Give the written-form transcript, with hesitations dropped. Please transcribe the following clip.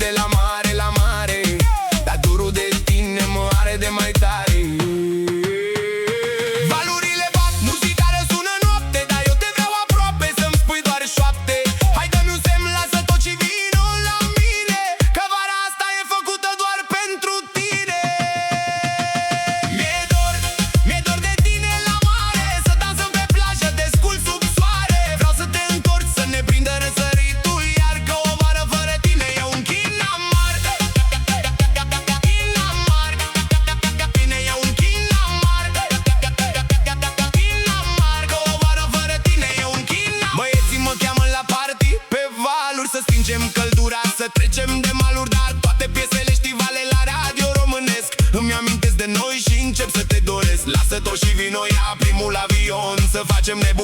de la mare la mare, dar durul de tine mă are de mai tare. Valurile bat, muzica răsună noapte, dar eu te vreau aproape să-mi spui doar șoapte. Hai dă-mi un semn, lasă tot și vino la mine, că vara asta e făcută doar pentru tine. Mi-e dor de tine la mare, să dansăm pe plajă, te scul sub soare. Vreau să te întorci, să ne prindă răsăritul, iar că o vară fără tine e un chin amar. Chin amar. Tine e un chin amar. Chin amar. Că o vară fără tine e un chin amar. Băieții mă cheamă la party, pe valuri, să stingem căldura, să trecem de maluri, dar toate piesele știvale la radio românesc îmi amintesc de noi și încep să te doresc. Lasă tot și vino, ia primul avion, să facem nebun.